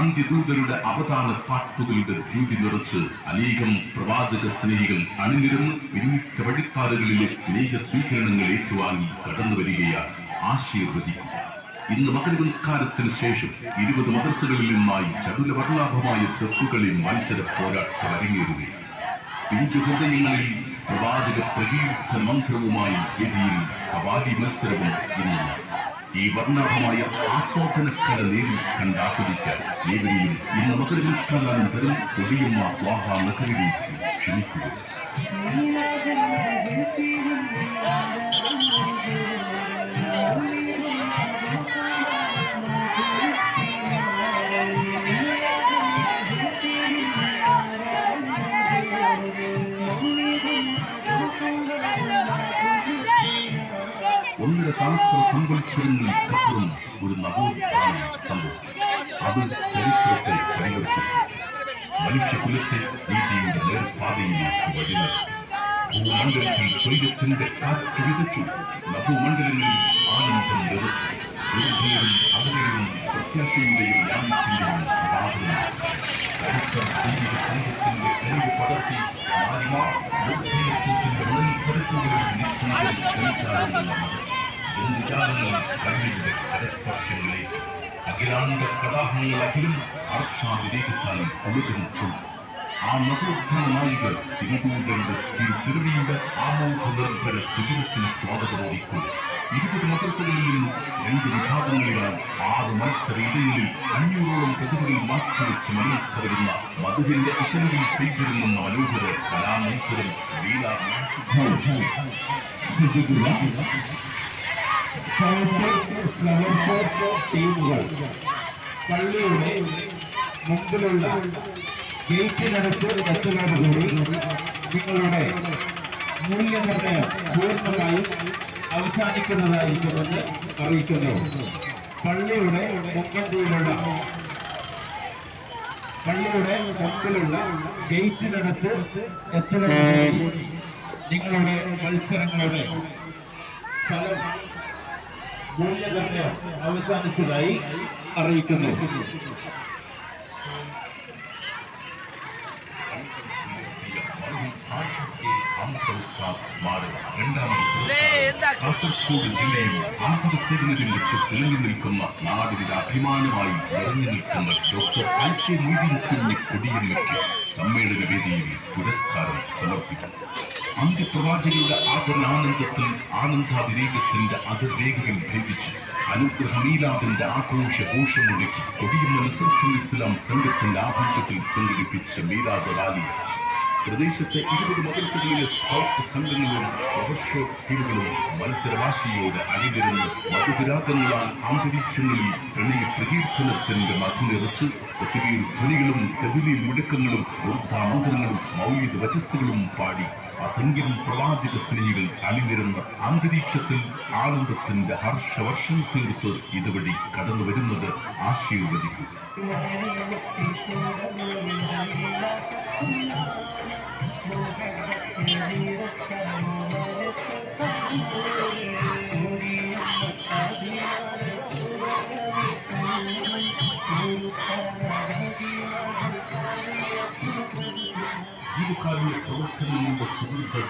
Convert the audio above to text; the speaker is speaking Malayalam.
അന്ത്യദൂതരുടെ അവതാന പാട്ടുകളുടെ ദ്യൂതി നിറച്ച് അനേകം പ്രവാചക സ്നേഹികൾ അണിനിരന്ന് പിന്നിട്ട വഴിത്താറുകളിലെ സ്നേഹ സ്വീകരണങ്ങൾ ഏറ്റുവാങ്ങി കടന്നു വരികയാണ്. ആശീർവദിക്കുക. ഇന്ന് മകര സംസ്കാരത്തിന് ശേഷം 20 മദർസകളിൽ നിന്നായി ചടുല വർണ്ണാഭമായ ദഫുകളിൽ മത്സര പോരാട്ടം അരങ്ങേറുകയാണ്. പിഞ്ചു ഹൃദയങ്ങളിൽ പ്രവാചക പ്രകീർത്തന മന്ത്രവുമായി വേദിയിൽ കവാലി മത്സരവും ഇന്ന് നടക്കും. ഈ വർണ്ണാഭമായ ആസ്വാദനക്കല നേരിൽ കണ്ടാസ്വദിക്കാൻ ഏവരെയും ഇന്ന് മകര സംസ്കാരാനന്തരം കൊടിയമ്മ ത്വാഹാ നഗരിലേക്ക് ക്ഷണിക്കുകയാണ്. ഒന്നര സഹസ്ര സംവത്സരങ്ങൾക്കപ്പുറം ഒരു നവോത്ഥാനം സംഭവിച്ചു. അത് ചരിത്രത്തെ പരിവർത്തിപ്പിച്ചു. മനുഷ്യകുലത്തെ നീതിയുടെ നേർപാതയിലേക്ക് വഴിനടത്തി. ഭൂമണ്ഡലത്തിൽ സ്വൈര്യത്തിന്റെ കാറ്റ് വിതച്ചു. നഭൂമണ്ഡലങ്ങളിൽ ആനന്ദം നിറച്ചു. ദുർഭയവും അകലയും പ്രത്യാശയുടെയും ന്യായത്തിന്റെയും പ്രഭാതവും കരുത്തർ ദൈവിക സ്നേഹത്തിന്റെ കഴിവ് പടർത്തി നിർഭയത്വത്തിന്റെ മണൽപ്പരപ്പുകളിൽ നിസ്സംഗം സഞ്ചാരമുള്ള ജന്തുജാലങ്ങൾ കണ്ണിന്റെ കരസ്പർശങ്ങളേറ്റു. അഖിലാണ്ട കടാഹങ്ങളകിലും ആർഷാതിരേഖത്താൽ ഒഴുകുന്നു. ആ നവോത്ഥാന നായികർ തിരുദൂതരുടെ തിരുപ്പിറവിയുടെ ആമോദ നിർഭര ശിബിരത്തിന് സ്വാഗതമോദിക്കുന്നു. 20 മദ്രസകളിൽ നിന്നും 2 വിഭാഗങ്ങളിലായി 6 മത്സര ഇടങ്ങളിൽ 500ഓളം പ്രതിഭകൾ മാറ്റിവെച്ച് മുന്നോട്ട് വരുന്ന മധുവിന്റെ ഇശലുകൾ പെയ്തിരുന്ന മനോഹര കലാമത്സരം ടീമുകൾ പള്ളിയുടെ മുമ്പിലുള്ള ഗേറ്റിനടുത്ത് എത്തുന്നതോടുകൂടി നിങ്ങളുടെ മൂല്യനിർണ്ണയം പൂർണ്ണമായും അവസാനിക്കുന്നതായിരിക്കുമെന്ന് അറിയിക്കുന്നു. പള്ളിയുടെ മുമ്പിലുള്ള ഗേറ്റിനടുത്ത് എത്തുന്നതോടുകൂടി നിങ്ങളുടെ മത്സരങ്ങളുടെ ഫലം മൂല്യനിർണ്ണയം അവസാനിച്ചതായി അറിയിക്കുന്നു. കാസർഗോഡ് ജില്ലയിൽ ആതുര സേവന രംഗത്ത് തിളങ്ങി നിൽക്കുന്ന നാടിന്റെ അഭിമാനമായി നിറഞ്ഞു നിൽക്കുന്ന ഡോക്ടർ IK മൊയ്തീൻ കുഞ്ഞി കൊടിയമ്മയ്ക്ക് സമ്മേളന വേദിയിൽ പുരസ്കാരം സമർപ്പിക്കുന്നു. അന്ത്യപ്രവാചകരുടെ ആദരണാനന്ദത്തിൽ ആനന്ദാതിരേകത്തിന്റെ അതിർരേഖകൾ ഭേദിച്ച് അനുഗ്രഹമീലാദിന്റെ ആഘോഷഘോഷമൊഴുക്കി കൊടിയമ്മ നസ്രത്തുൽ ഇസ്ലാം സംഘത്തിന്റെ ആഭിമുഖ്യത്തിൽ സംഘടിപ്പിച്ച മീലാദ് റാലി പ്രദേശത്തെ 20 മദ്രസകളിലെ സ്കൗട്ട് സംഘങ്ങളും പ്രൊഫഷണൽ ടീമുകളും മത്സരവാശിയോടെ അണിനിരന്ന് മധുരാഗങ്ങളാൽ അന്തരീക്ഷങ്ങളിൽ പ്രണയ പ്രകീർത്തനത്തിന്റെ മധുനിറച്ച് ഒത്തിരിയിൽ ധ്വനികളും കവിളിൽ മുഴക്കങ്ങളും വൃദ്ധാമന്ത്രങ്ങളും മൗലിക വചസ്സുകളും പാടി അസംഖ്യം പ്രവാചക സ്നേഹികൾ അണിനിരന്ന് അന്തരീക്ഷത്തിൽ ആനന്ദത്തിന്റെ ഹർഷവർഷം തീർത്ത് ഇതുവഴി കടന്നു വരുന്നത് ആശീർവദിക്കും. ജീവകാരുണ്യ പ്രവർത്തനങ്ങളുടെ സുഹൃത്ത്